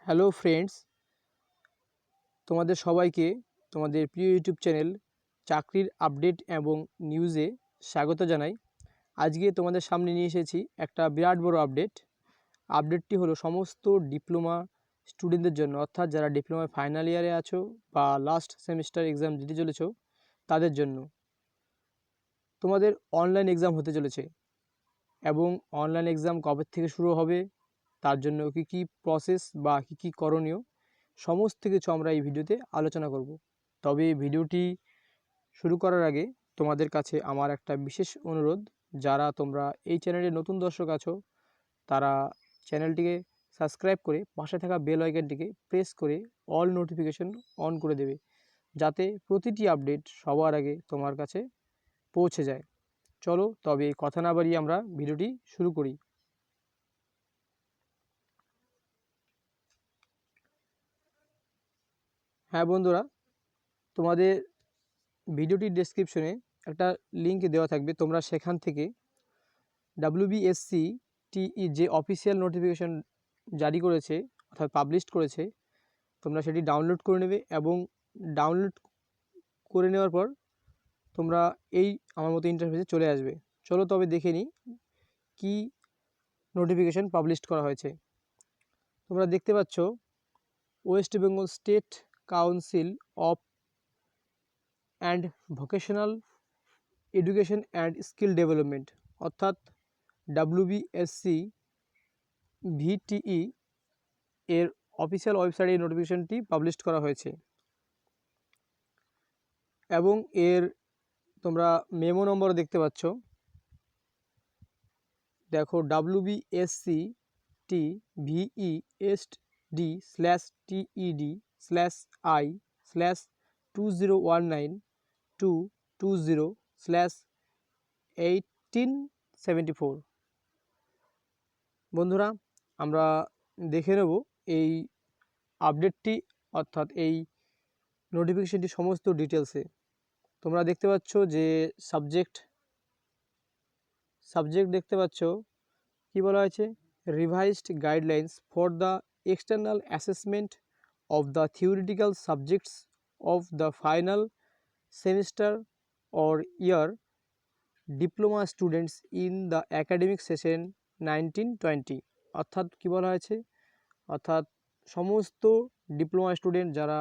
Hello friends, তোমাদের সবাইকে তোমাদের প্রিয় ইউটিউব চ্যানেল চাকরির আপডেট এবং নিউজে স্বাগত জানাই। আজকে তোমাদের সামনে নিয়ে এসেছি একটা বিরাট বড় আপডেটটি হলো সমস্ত ডিপ্লোমা স্টুডেন্টদের জন্য, অর্থাৎ যারা ডিপ্লোমা ফাইনাল ইয়ারে আছো বা লাস্ট সেমিস্টার এক্সাম দিতে চলেছো তাদের জন্য। তোমাদের অনলাইন এক্সাম হতে চলেছে এবং অনলাইন এক্সাম কবে থেকে শুরু হবে, তার জন্য কী প্রসেস বা কী করণীয় সমস্ত কিছু আমরা এই ভিডিওতে আলোচনা করব। তবে ভিডিওটি শুরু করার আগে তোমাদের কাছে আমার একটা বিশেষ অনুরোধ, যারা তোমরা এই চ্যানেলে নতুন দর্শক আছো তারা চ্যানেলটিকে সাবস্ক্রাইব করে পাশে থাকা বেল আইকনটিকে প্রেস করে অল নোটিফিকেশন অন করে দেবে, যাতে প্রতিটি আপডেট সবার আগে তোমার কাছে পৌঁছে যায়। চলো তবে কথা না বাড়িয়ে আমরা ভিডিওটি শুরু করি। হ্যাঁ বন্ধুরা, তোমাদের ভিডিওটির ডেসক্রিপশনে একটা লিঙ্ক দেওয়া থাকবে, তোমরা সেখান থেকে WBSCTE যে অফিসিয়াল নোটিফিকেশন জারি করেছে অর্থাৎ পাবলিশ করেছে, তোমরা সেটি ডাউনলোড করে নেবে এবং ডাউনলোড করে নেওয়ার পর তোমরা এই আমার মতো ইন্টারফেসে চলে আসবে। চলো তবে দেখে নিই কী নোটিফিকেশন পাবলিশ করা হয়েছে। তোমরা দেখতে পাচ্ছ West Bengal state council of and vocational education and skill development অর্থাৎ WBSCVTE এর অফিসিয়াল ওয়েবসাইটে এই নোটিফিকেশনটি পাবলিশ করা হয়েছে এবং এর তোমরা মেমো নম্বর দেখতে পাচ্ছ। দেখো WBSCTVESD/TED/I/22020/1874। বন্ধুরা, আমরা দেখে নেব এই আপডেটটি অর্থাৎ এই নোটিফিকেশনটি সমস্ত ডিটেলসে। তোমরা দেখতে পাচ্ছ যে সাবজেক্ট দেখতে পাচ্ছ কি বলা হয়েছে, revised guidelines for the external assessment of the theoretical subjects of the final semester or year diploma students in the academic session 1920। অর্থাৎ কী বলা হয়েছে, অর্থাৎ সমস্ত ডিপ্লোমা স্টুডেন্ট যারা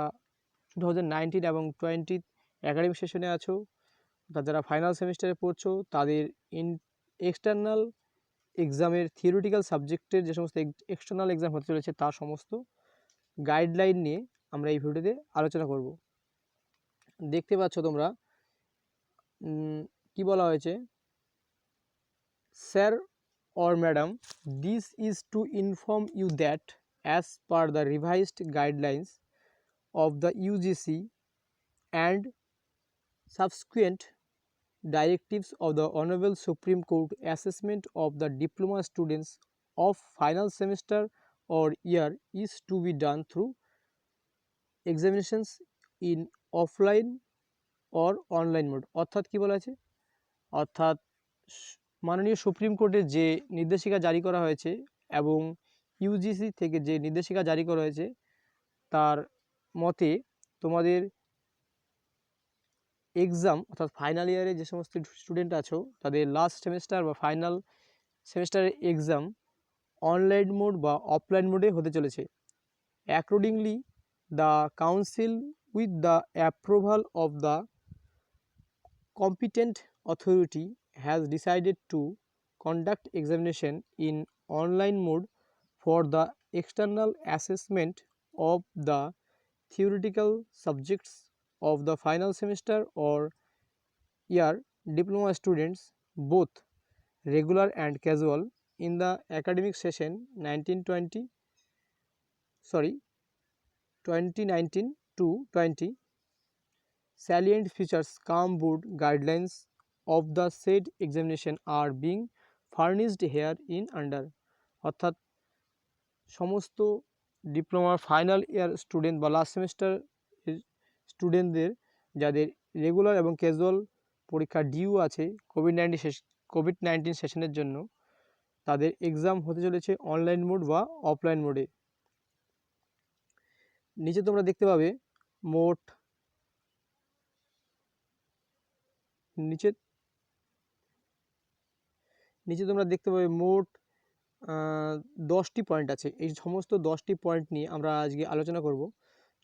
2019 এবং 20 অ্যাকাডেমিক সেশনে আছো, অর্থাৎ যারা ফাইনাল সেমিস্টারে পড়ছো, তাদের এক্সটার্নাল এক্সামের থিওরিটিক্যাল সাবজেক্টের যে সমস্ত এক্সটার্নাল এক্সাম হতে চলেছে তার সমস্ত গাইডলাইন নিয়ে আমরা এই ভিডিওতে আলোচনা করব। দেখতে পাচ্ছ তোমরা কি বলা হয়েছে, sir or madam, this is to inform you that as per the revised guidelines of the UGC and subsequent directives of the Honorable Supreme Court, assessment of the diploma students of final semester or year is to be done through examinations in offline or online mode। অর্থাৎ কি বলা আছে, অর্থাৎ মাননীয় supreme কোর্টের যে নির্দেশিকা জারি করা হয়েছে এবং ইউজিসি থেকে যে নির্দেশিকা জারি করা হয়েছে তার মতে তোমাদের এক্সাম অর্থাৎ ফাইনাল ইয়ারে যে সমস্ত স্টুডেন্ট আছো তাদের লাস্ট সেমিস্টার বা ফাইনাল সেমিস্টারের এক্সাম অনলাইন মোড বা অফলাইন মোডে হতে চলেছে। Accordingly the council with the approval of the competent authority has decided to conduct examination in online mode for the external assessment of the theoretical subjects of the final semester or year diploma students, both regular and casual, in the academic session 2019 to 20. Salient features come board guidelines of the said examination are being furnished here in under। অর্থাৎ সমস্ত ডিপ্লোমার final year student বা last semester স্টুডেন্টদের যাদের regular এবং casual পরীক্ষা due আছে COVID-19 সেশনের জন্য, তাদের এক্সাম হতে চলেছে অনলাইন মোড বা অফলাইন মোডে। নিচে তোমরা দেখতে পাবে মোট নিচে তোমরা দেখতে পাবে মোট 10টি পয়েন্ট আছে। এই সমস্ত 10টি পয়েন্ট নিয়ে আমরা আজকে আলোচনা করব।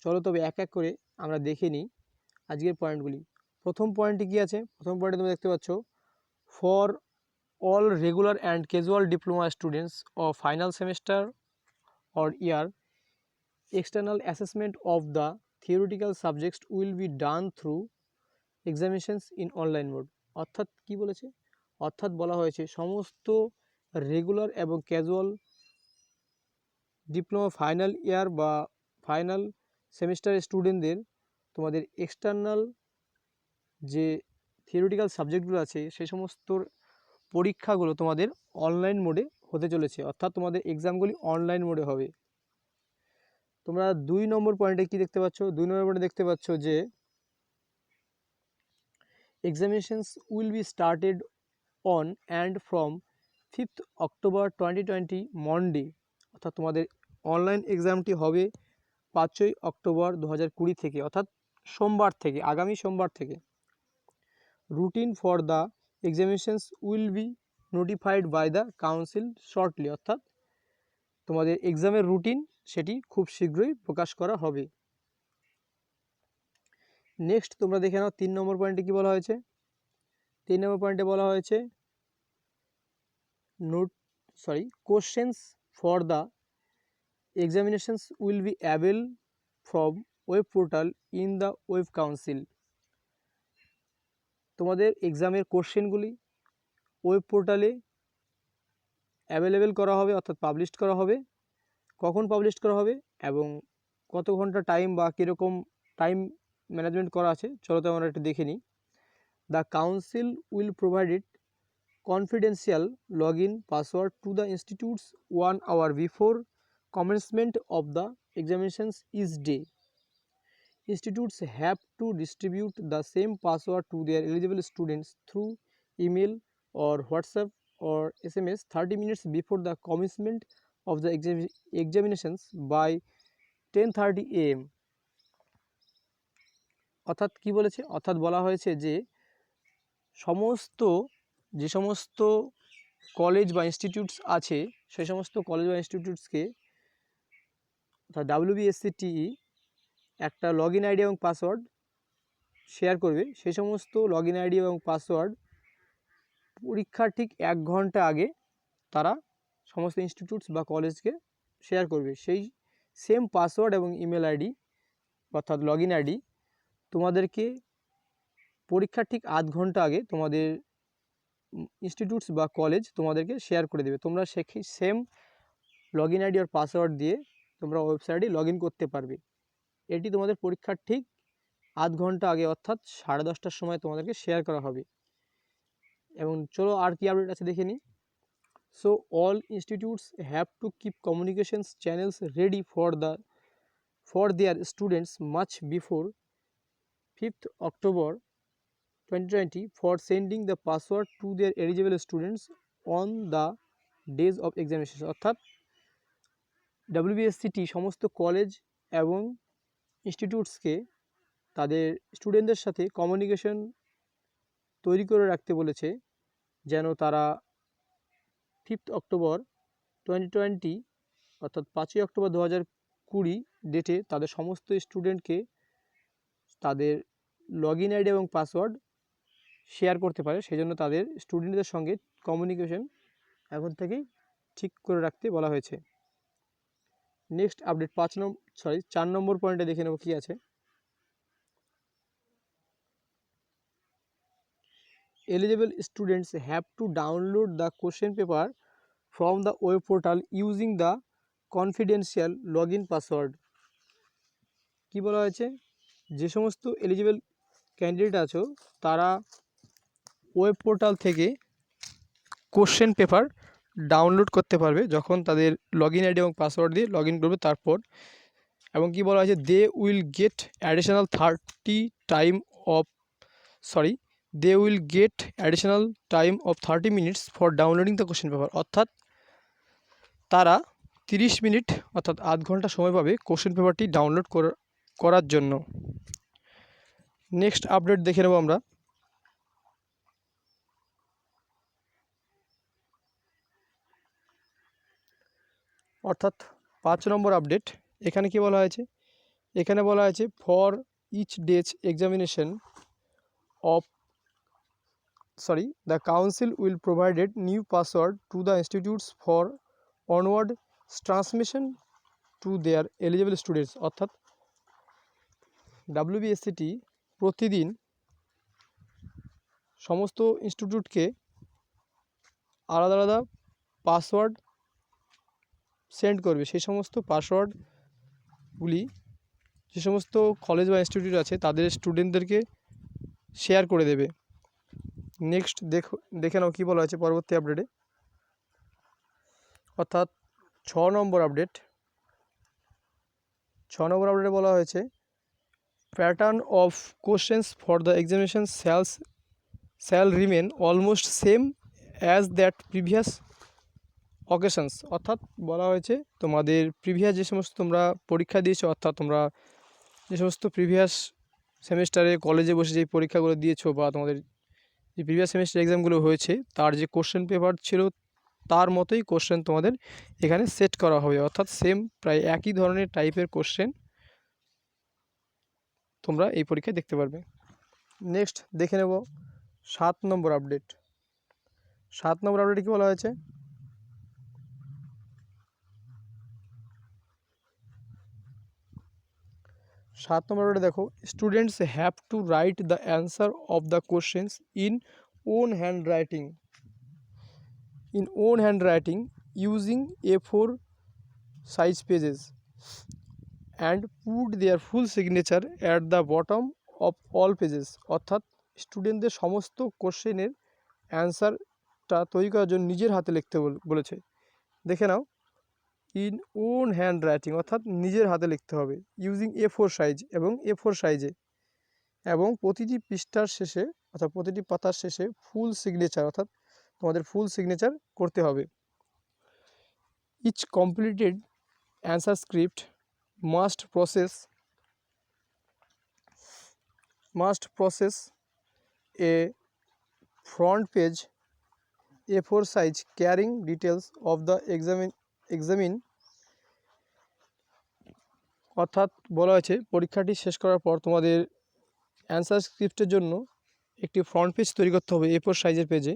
চলো তবে এক এক করে আমরা দেখে নিই আজকের পয়েন্টগুলি। প্রথম পয়েন্টে কি আছে? প্রথম পয়েন্টে তোমরা দেখতে পাচ্ছ, for all regular and casual diploma students of final semester or year, external assessment of the theoretical subjects will be done through examinations in online mode। অর্থাৎ কি বলেছে? অর্থাৎ বলা হয়েছে সমস্ত রেগুলার এবং ক্যাজুয়াল ডিপ্লোমা ফাইনাল ইয়ার বা final semester স্টুডেন্টদের তোমাদের এক্সটার্নাল যে থিওরিটিক্যাল সাবজেক্টগুলো আছে সেই সমস্ত পরীক্ষাগুলো তোমাদের অনলাইন মোডে হতে চলেছে। অর্থাৎ তোমাদের এক্সামগুলি অনলাইন মোডে হবে। তোমরা 2 নম্বর পয়েন্টে কি দেখতে পাচ্ছ? 2 নম্বর পয়েন্টে দেখতে পাচ্ছ যে examinations will be started on and from 5th October 2020 Monday। অর্থাৎ তোমাদের অনলাইন এক্সামটি হবে 5ই অক্টোবর 2020 থেকে, অর্থাৎ সোমবার থেকে, আগামী সোমবার থেকে। Routine for the examinations will be notified by the council shortly. অর্থাৎ তোমাদের এক্সামের রুটিন সেটি খুব শীঘ্রই প্রকাশ করা হবে। নেক্সট তোমরা দেখে নাও 3 নম্বর পয়েন্টে কি বলা হয়েছে। 3 নম্বর পয়েন্টে বলা হয়েছে questions for the examinations will B avail from web portal in the web council. তোমাদের এক্সামের কোশ্চেনগুলি ওয়েব পোর্টালে অ্যাভেলেবেল করা হবে, অর্থাৎ পাবলিশ করা হবে। কখন পাবলিশ করা হবে এবং কত ঘন্টা টাইম বা কীরকম টাইম ম্যানেজমেন্ট করা আছে চলো তো আমরা একটু দেখে নিই। The council will provided confidential login password to the institutes 1 hour before commencement of the examinations each day. Institutes have to distribute the same password to their eligible students through email or WhatsApp or SMS 30 minutes before the commencement of the examinations by 10:30 AM। অর্থাৎ কি বলেছে? অর্থাৎ বলা হয়েছে যে যে সমস্ত college বা ইনস্টিটিউটস আছে সেই সমস্ত কলেজ বা ইনস্টিটিউটসকে অর্থাৎ WBSCTE একটা লগইন আইডি এবং পাসওয়ার্ড শেয়ার করবে। সেই সমস্ত লগইন আইডি এবং পাসওয়ার্ড পরীক্ষার ঠিক 1 ঘন্টা আগে তারা সমস্ত ইনস্টিটিউটস বা কলেজকে শেয়ার করবে। সেই সেম পাসওয়ার্ড এবং ইমেল আইডি অর্থাৎ লগইন আইডি তোমাদেরকে পরীক্ষার ঠিক আধ ঘন্টা আগে তোমাদের ইনস্টিটিউটস বা কলেজ তোমাদেরকে শেয়ার করে দেবে। তোমরা সেই সেম লগইন আইডি আর পাসওয়ার্ড দিয়ে তোমরা ওয়েবসাইটে লগ ইন করতে পারবে। এটি তোমাদের পরীক্ষার ঠিক আধ ঘন্টা আগে অর্থাৎ 10:30টার সময় তোমাদেরকে শেয়ার করা হবে। এবং চলো আর কি আপডেট আছে দেখে নিই। So all institutes have to keep communications channels ready for their students much before 5th October 2020 for sending the password to their eligible students on the days of examination। অর্থাৎ WBSCT সমস্ত college এবং ইনস্টিটিউটসকে তাদের স্টুডেন্টদের সাথে communication তৈরি করে রাখতে বলেছে যেন তারা 5th October 2020 অর্থাৎ 5ই অক্টোবর 2020 ডেটে তাদের সমস্ত স্টুডেন্টকে তাদের লগইন আইডি এবং পাসওয়ার্ড শেয়ার করতে পারে। সেই জন্য তাদের স্টুডেন্টদের সঙ্গে কমিউনিকেশন এখন থেকেই ঠিক করে রাখতে বলা হয়েছে। নেক্সট আপডেট 4 নম্বর পয়েন্টে দেখে নেব কি আছে। Eligible students have to download the question paper from the web portal using the confidential login password। কি বলা হয়েছে? যে সমস্ত এলিজিবল ক্যান্ডিডেট আছো তারা ওয়েব পোর্টাল থেকে কোশ্চেন পেপার ডাউনলোড করতে পারবে যখন তাদের লগইন আইডি এবং পাসওয়ার্ড দিয়ে লগ ইন করবে তারপর। এবং কি বলা হয়েছে? They will get additional 30 minutes for downloading the question paper. অর্থাৎ তারা 30 মিনিট অর্থাৎ আধ ঘন্টা সময় পাবে কোশ্চেন পেপারটি ডাউনলোড করার জন্য। নেক্সট আপডেট দেখে নেব আমরা। অর্থাৎ 5 নম্বর আপডেট। এখানে কি বলা হয়েছে? এখানে বলা হয়েছে for each day's examination of the council will provided new password to the institutes for onward transmission to their eligible students। অর্থাৎ WBSCT প্রতিদিন সমস্ত ইনস্টিটিউটকে আলাদা আলাদা পাসওয়ার্ড সেন্ড করবে। সেই সমস্ত পাসওয়ার্ডগুলি যে সমস্ত কলেজ বা ইনস্টিটিউট আছে তাদের স্টুডেন্টদেরকে শেয়ার করে দেবে। নেক্সট দেখে নাও কী বলা হয়েছে পরবর্তী আপডেটে। অর্থাৎ 6 নম্বর আপডেট। 6 নম্বর আপডেটে বলা হয়েছে pattern of questions for the examination shall remain almost same as that previous occasions. অর্থাৎ বলা হয়েছে তোমাদের প্রিভিয়াস যে সমস্ত তোমরা পরীক্ষা দিয়েছো, অর্থাৎ তোমরা যে সমস্ত প্রিভিয়াস সেমিস্টারে কলেজে বসে যে পরীক্ষাগুলো দিয়েছো বা তোমাদের যে প্রিভিয়াস সেমিস্টার এক্সামগুলো হয়েছে তার যে কোশ্চেন পেপার ছিল তার মতোই কোশ্চেন তোমাদের এখানে সেট করা হবে। অর্থাৎ সেম প্রায় একই ধরনের টাইপের কোশ্চেন তোমরা এই পরীক্ষায় দেখতে পারবে। নেক্সট দেখে নেব 7 নম্বর আপডেট। 7 নম্বর আপডেটে কী বলা হয়েছে? 7 নম্বর আপডেটে দেখো students have to write the answer of the questions in own handwriting using A4 size pages and put their full signature at the bottom of all pages। অর্থাৎ স্টুডেন্টদের সমস্ত কোশ্চেনের অ্যান্সারটা তৈরি করার জন্য নিজের হাতে লিখতে বলেছে। দেখে নাও, ইন ওন হ্যান্ড রাইটিং অর্থাৎ নিজের হাতে লিখতে হবে, ইউজিং A4 সাইজ এবং A4 সাইজে, এবং প্রতিটি পৃষ্ঠার শেষে অর্থাৎ প্রতিটি পাতার শেষে ফুল সিগনেচার অর্থাৎ তোমাদের ফুল সিগনেচার করতে হবে। Each completed answer script must process a front page A4 size carrying details of the examine। অর্থাৎ বলা হয়েছে পরীক্ষাটি শেষ করার পর তোমাদের অ্যান্সার স্ক্রিপ্টের জন্য একটি ফ্রন্ট পেজ তৈরি করতে হবে A4 সাইজের পেজে।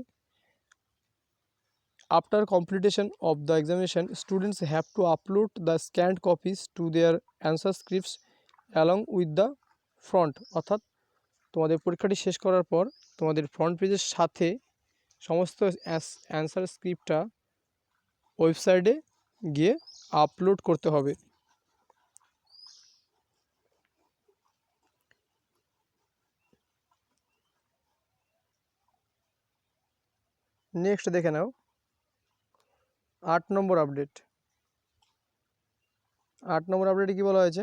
After completion of the examination, students have to upload the scanned copies to their answer scripts along with the front। অর্থাৎ তোমাদের পরীক্ষাটি শেষ করার পর তোমাদের ফ্রন্ট পেজের সাথে সমস্ত অ্যান্সার স্ক্রিপ্টটা ওয়েবসাইটে গিয়ে আপলোড করতে হবে। নেক্সট দেখে নাও 8 নম্বর আপডেট। 8 নম্বর আপডেটে কী বলা হয়েছে?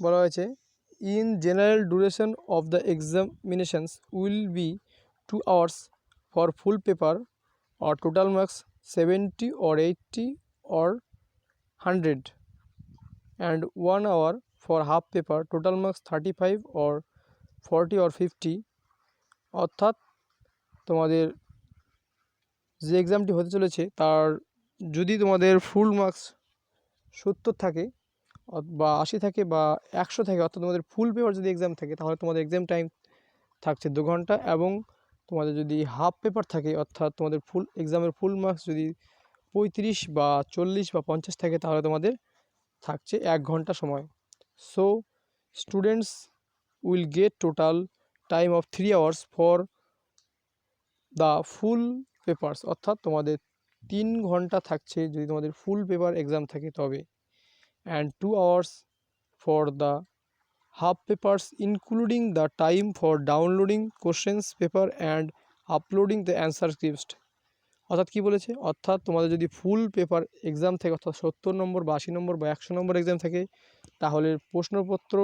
বলা হয়েছে in general duration of the examinations will B 2 hours for full paper or total marks 70 or 80 or 100 and 1 hour for half paper, total marks 35 or 40 or 50। অর্থাৎ তোমাদের যে এক্সামটি হতে চলেছে তার যদি তোমাদের ফুল মার্কস 70 থাকে বা 80 থাকে বা 100 থাকে, অর্থাৎ তোমাদের ফুল পেপার যদি এক্সাম থাকে তাহলে তোমাদের এক্সাম টাইম থাকছে 2 ঘন্টা, এবং তোমাদের যদি হাফ পেপার থাকে অর্থাৎ তোমাদের ফুল এক্সামের ফুল মার্কস যদি 35 বা 40 বা 50 থাকে তাহলে তোমাদের থাকছে 1 ঘন্টা সময়। So students will get total time of 3 hours for the full papers. অর্থাৎ তোমাদের 3 ঘন্টা থাকছে যদি তোমাদের ফুল পেপার এক্সাম থাকে তবে, and 2 hours for the half papers including the time for downloading questions paper and uploading the answer script. অর্থাৎ কী বলেছে? অর্থাৎ তোমাদের যদি ফুল পেপার এক্সাম থাকে অর্থাৎ 70 নম্বর বা 80 নম্বর বা 100 নম্বর এক্সাম থাকে তাহলে প্রশ্নপত্র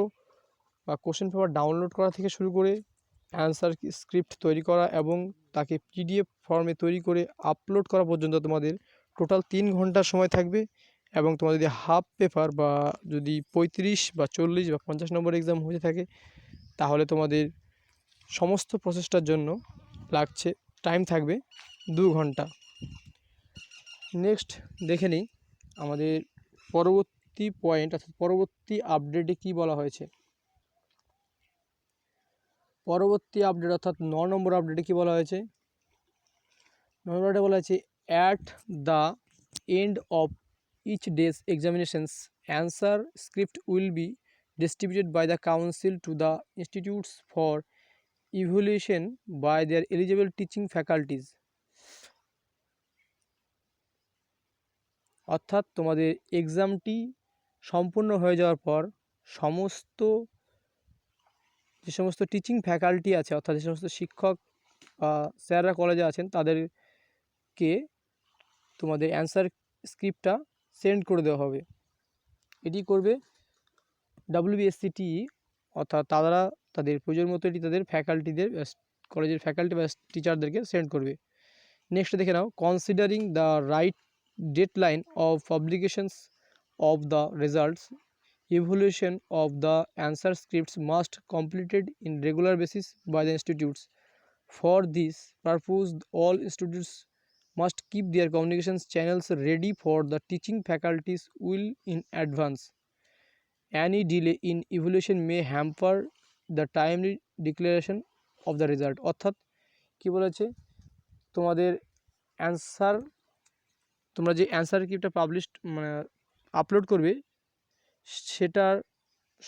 বা কোশ্চেন পেপার ডাউনলোড করা থেকে শুরু করে অ্যান্সার স্ক্রিপ্ট তৈরি করা এবং তাকে পিডিএফ ফর্মে তৈরি করে আপলোড করা পর্যন্ত তোমাদের টোটাল 3 ঘন্টা সময় থাকবে। এবং তোমার যদি হাফ পেপার বা যদি 35 বা 40 বা 50 নম্বর এক্সাম হয়ে থাকে তাহলে তোমাদের সমস্ত প্রসেসটার জন্য টাইম থাকবে 2 ঘন্টা। নেক্সট দেখে নিই আমাদের পরবর্তী পয়েন্ট অর্থাৎ পরবর্তী আপডেটে কি বলা হয়েছে। পরবর্তী আপডেট অর্থাৎ 9 নম্বর আপডেটে কি বলা হয়েছে। 9 নম্বর আপডেটে বলা হয়েছে at the end of each day's examinations answer script will be distributed by the council to the institutes for evaluation by their eligible teaching faculties। অর্থাৎ তোমাদের এক্সামটি সম্পূর্ণ হয়ে যাওয়ার পর যে সমস্ত টিচিং ফ্যাকাল্টি আছে অর্থাৎ যে সমস্ত শিক্ষক বা স্যাররা কলেজে আছেন তাদেরকে তোমাদের অ্যান্সার স্ক্রিপ্টটা সেন্ড করে দেওয়া হবে। এটি করবে WBSCTE অর্থাৎ তারা তাদের প্রয়োজন মতো এটি তাদের ফ্যাকাল্টিদের কলেজের ফ্যাকাল্টি বা টিচারদেরকে সেন্ড করবে। নেক্সট দেখে নাও considering the right deadline of publications of the results evaluation of the answer scripts must completed in regular basis by the institutes. For this purpose all institutes must keep their communications channels ready for the teaching faculties will in advance. Any delay in evaluation may hamper the timely declaration of the result। অর্থাৎ কি বলেছে তোমাদের তোমরা যে answer স্ক্রিপ্টটা upload করবে সেটার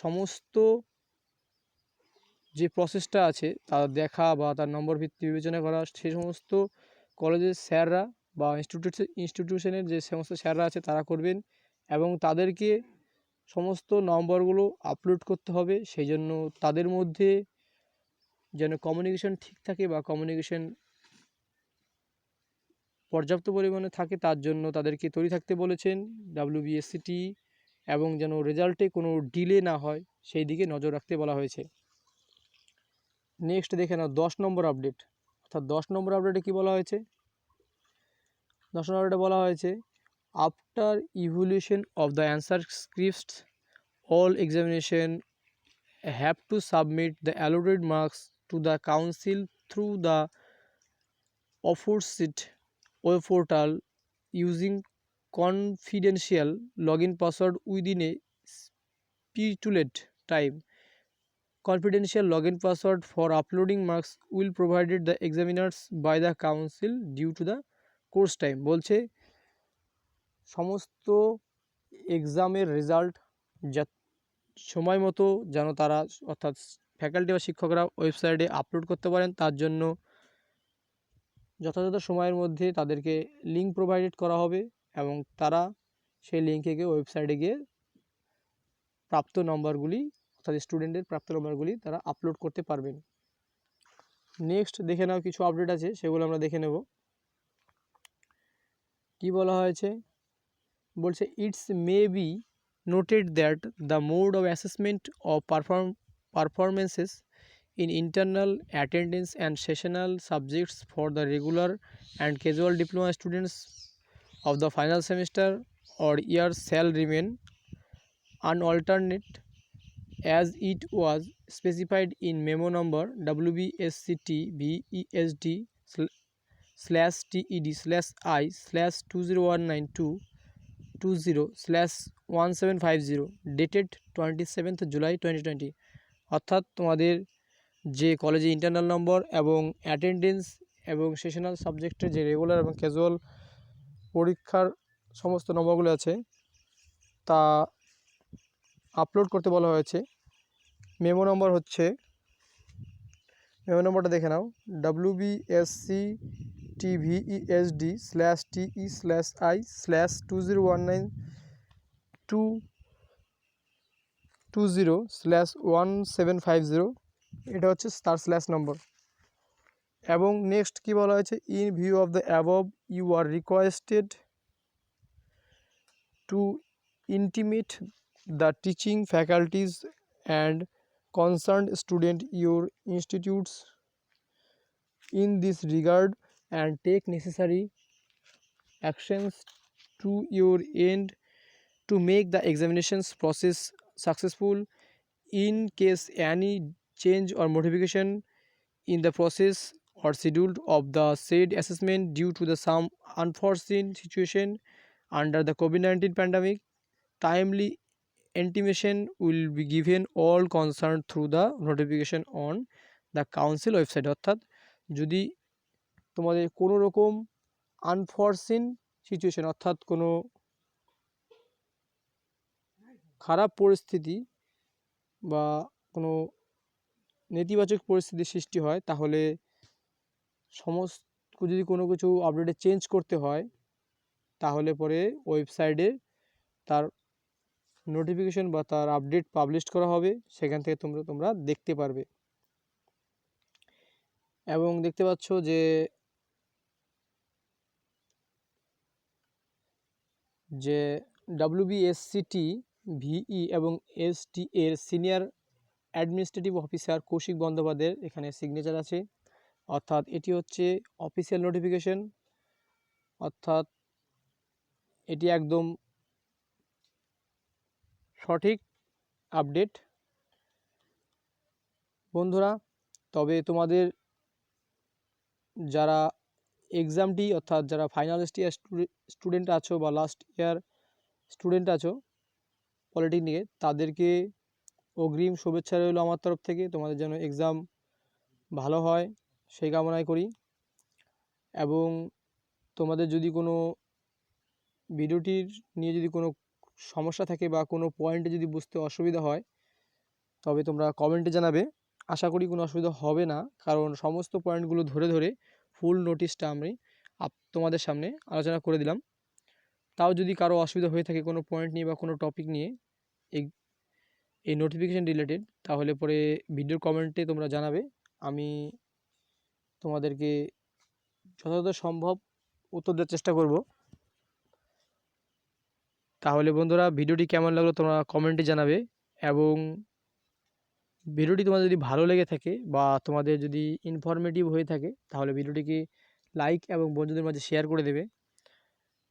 সমস্ত যে প্রসেসটা আছে তা দেখা বা তার নম্বর ভিত্তি বিবেচনা করা সেই সমস্ত কলেজের স্যাররা বা ইনস্টিটিউশনের যে সমস্ত স্যাররা আছে তারা করবেন এবং তাদেরকে সমস্ত নম্বরগুলো আপলোড করতে হবে। সেই জন্য তাদের মধ্যে যেন কমিউনিকেশন ঠিক থাকে বা কমিউনিকেশন পর্যাপ্ত পরিমাণে থাকে তার জন্য তাদেরকে তৈরি থাকতে বলেছেন WBSCTE এবং যেন রেজাল্টে কোনো ডিলে না হয় সেই দিকে নজর রাখতে বলা হয়েছে। নেক্সট দেখে নাও 10 নম্বর আপডেট অর্থাৎ 10 নম্বর আপডেটে কি বলা হয়েছে। 10 নম্বর আপডেটে বলা হয়েছে after evaluation of the answer scripts all examination have to submit the allotted marks to the council through the aforesaid web portal using confidential login password within a stipulated time. Confidential login password for uploading marks will provided the examiners by the council due to the course time। বলছে সমস্ত এক্সামের result সময় মতো যেন তারা অর্থাৎ faculty বা শিক্ষকরা ওয়েবসাইটে আপলোড করতে পারেন তার জন্য যথাযথ সময়ের মধ্যে তাদেরকে লিঙ্ক প্রোভাইডেড করা হবে এবং তারা সেই লিঙ্কে গিয়ে ওয়েবসাইটে গিয়ে প্রাপ্ত নম্বরগুলি অর্থাৎ স্টুডেন্টের প্রাপ্ত নম্বরগুলি তারা আপলোড করতে পারবেন। নেক্সট দেখে নাও কিছু আপডেট আছে সেগুলো আমরা দেখে নেব। কি বলা হয়েছে বলছে it's may be noted that the mode of assessment of performances in internal attendance and sessional subjects for the regular and casual diploma students of the final semester or year shall remain unaltered as it was specified in memo number WBSCT-VESD/TED/I/2019-20/1750 dated 27th July 2020। অর্থাৎ তোমাদের যে কলেজে internal নম্বর এবং attendance এবং sessional সাবজেক্টের যে regular এবং casual পরীক্ষার সমস্ত নম্বরগুলো আছে তা আপলোড করতে বলা হয়েছে। মেমো নম্বরটা দেখে নাও WBSCT-VESD/TE/I/2020/1750 এটা হচ্ছে তার স্ল্যাশ নম্বর। এবং নেক্সট কি বলা হয়েছে in view of the above you are requested to intimate the teaching faculties and concerned student your institutes in this regard and take necessary actions to your end to make the examinations process successful. In case any change or modification in the process or schedule of the said assessment due to the some unforeseen situation under the COVID-19 pandemic, timely intimation will be given all concerned through the notification on the council website। অর্থাৎ যদি তোমাদের কোনো রকম unforeseen situation অর্থাৎ কোনো খারাপ পরিস্থিতি বা কোনো নেতিবাচক পরিস্থিতির সৃষ্টি হয়, তাহলে সমস্ত যদি কোনো কিছু আপডেটে চেঞ্জ করতে হয়, তাহলে পরে ওয়েবসাইটে তার নোটিফিকেশন বা তার আপডেট পাবলিশ করা হবে, সেখান থেকে তোমরা দেখতে পারবে। এবং দেখতে পাচ্ছ যে WBSCT VE এবং ST এর সিনিয়র অ্যাডমিনিস্ট্রেটিভ অফিসার কৌশিক বন্দ্যোপাধ্যায়ের এখানে সিগনেচার আছে। অর্থাৎ এটি হচ্ছে অফিসিয়াল নোটিফিকেশন, অর্থাৎ এটি একদম সঠিক আপডেট। বন্ধুরা, তবে তোমাদের যারা এক্সামটি অর্থাৎ যারা ফাইনাল ইয়ার স্টুডেন্ট আছো বা লাস্ট ইয়ার স্টুডেন্ট আছো পলিটেকনিকে, তাদেরকে অগ্রিম শুভেচ্ছা রইল আমার তরফ থেকে। তোমাদের যেন এক্সাম ভালো হয় সেই কামনাই করি। এবং তোমাদের যদি কোনো ভিডিওটির নিয়ে যদি কোনো সমস্যা থাকে বা কোনো পয়েন্টে যদি বুঝতে অসুবিধা হয়, তবে তোমরা কমেন্টে জানাবে। আশা করি কোনো অসুবিধা হবে না, কারণ সমস্ত পয়েন্টগুলো ধরে ধরে ফুল নোটিশটা আমি তোমাদের সামনে আলোচনা করে দিলাম। তাও যদি কারো অসুবিধা হয়ে থাকে কোনো পয়েন্ট নিয়ে বা কোনো টপিক নিয়ে এই নোটিফিকেশান রিলেটেড, তাহলে পরে ভিডিওর কমেন্টে তোমরা জানাবে। আমি তোমাদেরকে যতটা সম্ভব উত্তর দেওয়ার চেষ্টা করব। তাহলে বন্ধুরা, ভিডিওটি কেমন লাগলো তোমরা কমেন্টে জানাবে। এবং ভিডিওটি তোমাদের যদি ভালো লেগে থাকে বা তোমাদের যদি ইনফরমেটিভ হয়ে থাকে, তাহলে ভিডিওটিকে লাইক এবং বন্ধুদের মাঝে শেয়ার করে দেবে।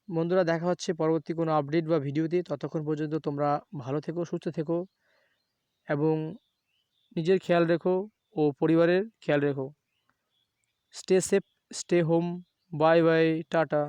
বন্ধুরা, দেখা হচ্ছে পরবর্তী কোনো আপডেট বা ভিডিওতে। ততক্ষণ পর্যন্ত তোমরা ভালো থেকো, সুস্থ থেকো এবং নিজের খেয়াল রেখো ও পরিবারের খেয়াল রেখো। Stay safe, stay home, bye bye, tata.